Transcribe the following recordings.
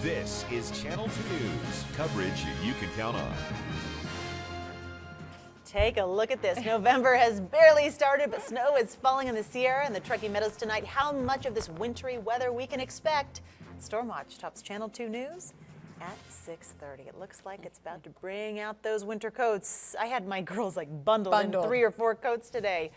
This is Channel 2 News, coverage you can count on. Take a look at this. November has barely started, but snow is falling in the Sierra and the Truckee Meadows tonight. How much of this wintry weather we can expect? Stormwatch tops Channel 2 News at 6:30. It looks like it's about to bring out those winter coats. I had my girls bundled in 3 or 4 coats today.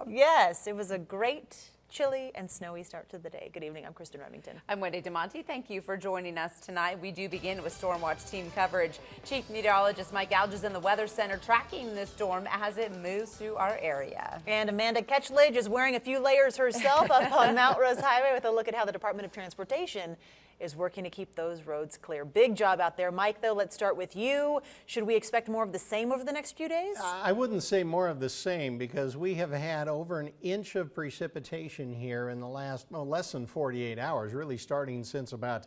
Yes, it was a great chilly and snowy start to the day. Good evening. I'm Kristen Remington. I'm Wendy DeMonte. Thank you for joining us tonight. We do begin with Stormwatch team coverage. Chief Meteorologist Mike Alge is in the Weather Center tracking this storm as it moves through our area. And Amanda Ketchledge is wearing a few layers herself up on Mount Rose Highway with a look at how the Department of Transportation is working to keep those roads clear. Big job out there. Mike, though, let's start with you. Should we expect more of the same over the next few days? I wouldn't say more of the same, because we have had over an inch of precipitation here in the last, less than 48 hours, really starting since about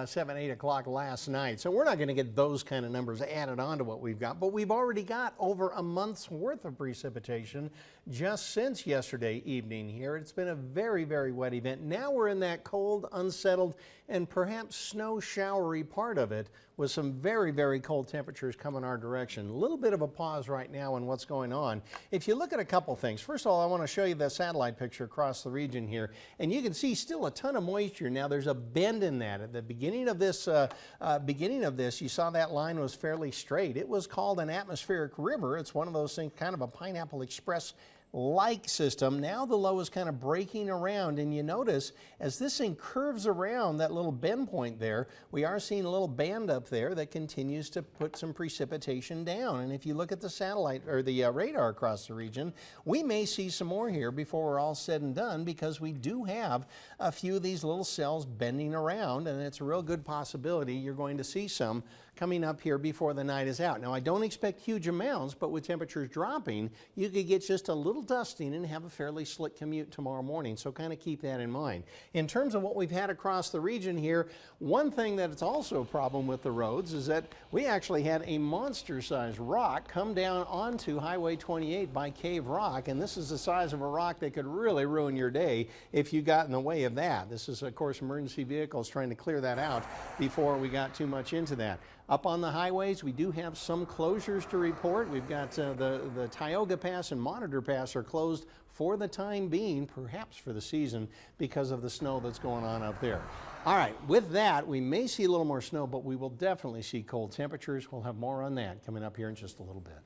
7, 8 o'clock last night. So we're not going to get those kind of numbers added on to what we've got, but we've already got over a month's worth of precipitation just since yesterday evening here. It's been a very, very wet event. Now we're in that cold, unsettled, and perhaps snow showery part of it, with some very, very cold temperatures coming our direction. A little bit of a pause right now in what's going on. If you look at a couple things, first of all, I want to show you the satellite picture across the region here, and you can see still a ton of moisture. Now there's a bend in that. At the beginning of this, you saw that line was fairly straight. It was called an atmospheric river. It's one of those things, kind of a Pineapple Express like system. Now the low is kind of breaking around, and you notice as this thing curves around that little bend point there, we are seeing a little band up there that continues to put some precipitation down. And if you look at the satellite or the radar across the region, we may see some more here before we're all said and done, because we do have a few of these little cells bending around, and it's a real good possibility you're going to see some coming up here before the night is out. Now, I don't expect huge amounts, but with temperatures dropping, you could get just a little dusting and have a fairly slick commute tomorrow morning, so kind of keep that in mind. In terms of what we've had across the region here, one thing that it's also a problem with the roads is that we actually had a monster-sized rock come down onto Highway 28 by Cave Rock, and this is the size of a rock that could really ruin your day if you got in the way of that. This is, of course, emergency vehicles trying to clear that out before we got too much into that. Up on the highways, we do have some closures to report. We've got the Tioga Pass and Monitor Pass are closed for the time being, perhaps for the season, because of the snow that's going on up there. All right, with that, we may see a little more snow, but we will definitely see cold temperatures. We'll have more on that coming up here in just a little bit.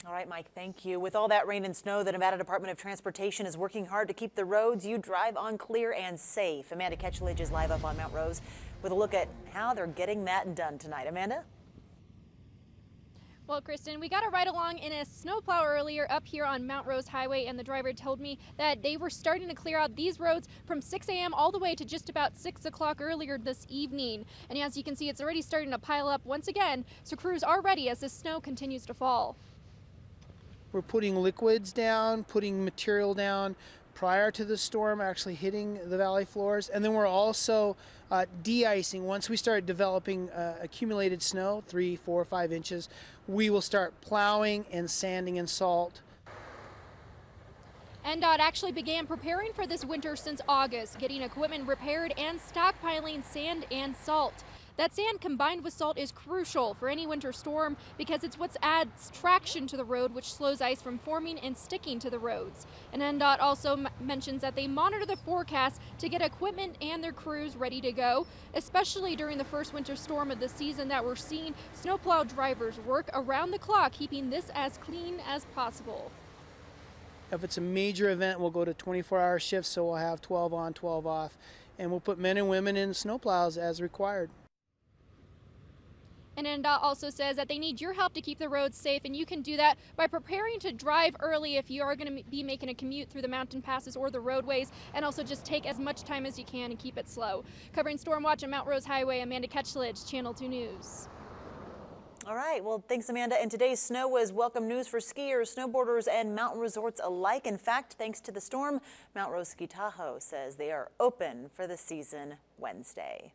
All right, Mike, thank you. With all that rain and snow, the Nevada Department of Transportation is working hard to keep the roads you drive on clear and safe. Amanda Ketchledge is live up on Mount Rose with a look at how they're getting that done tonight. Amanda? Well, Kristen, we got a ride along in a snowplow earlier up here on Mount Rose Highway, and the driver told me that they were starting to clear out these roads from 6 a.m. all the way to just about 6 o'clock earlier this evening. And as you can see, it's already starting to pile up once again, so crews are ready as the snow continues to fall. We're putting liquids down, putting material down prior to the storm actually hitting the valley floors. And then we're also de-icing. Once we start developing accumulated snow, 3, 4, 5 inches, we will start plowing and sanding and salt. NDOT actually began preparing for this winter since August, getting equipment repaired and stockpiling sand and salt. That sand combined with salt is crucial for any winter storm because it's what adds traction to the road, which slows ice from forming and sticking to the roads. And NDOT also mentions that they monitor the forecast to get equipment and their crews ready to go, especially during the first winter storm of the season that we're seeing snowplow drivers work around the clock, keeping this as clean as possible. If it's a major event, we'll go to 24-hour shifts, so we'll have 12 on, 12 off, and we'll put men and women in snowplows as required. And NDOT also says that they need your help to keep the roads safe, and you can do that by preparing to drive early if you are going to be making a commute through the mountain passes or the roadways, and also just take as much time as you can and keep it slow. Covering Stormwatch on Mount Rose Highway, Amanda Ketchledge, Channel 2 News. All right, well, thanks, Amanda. And today's snow was welcome news for skiers, snowboarders, and mountain resorts alike. In fact, thanks to the storm, Mount Rose Ski Tahoe says they are open for the season Wednesday.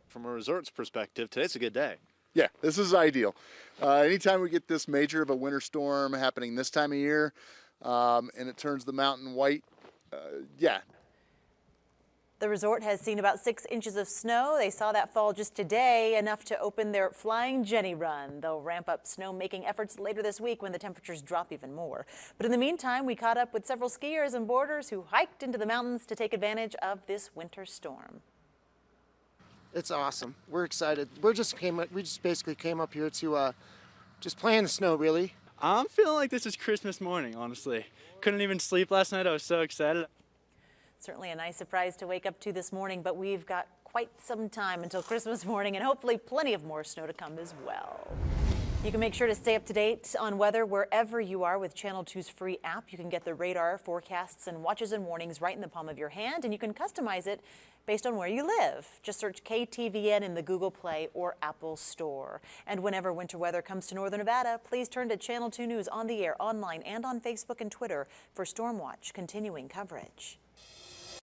From a resort's perspective, today's a good day. Yeah, this is ideal. Anytime we get this major of a winter storm happening this time of year, and it turns the mountain white, yeah. The resort has seen about 6 inches of snow. They saw that fall just today, enough to open their Flying Jenny Run. They'll ramp up snow-making efforts later this week when the temperatures drop even more. But in the meantime, we caught up with several skiers and boarders who hiked into the mountains to take advantage of this winter storm. It's awesome. We're excited. We just basically came up here to just play in the snow, really. I'm feeling like this is Christmas morning, honestly. Couldn't even sleep last night. I was so excited. Certainly a nice surprise to wake up to this morning, but we've got quite some time until Christmas morning and hopefully plenty of more snow to come as well. You can make sure to stay up to date on weather wherever you are with Channel 2's free app. You can get the radar forecasts and watches and warnings right in the palm of your hand, and you can customize it based on where you live. Just search KTVN in the Google Play or Apple Store. And whenever winter weather comes to northern Nevada, please turn to Channel 2 News on the air, online, and on Facebook and Twitter for Storm Watch continuing coverage.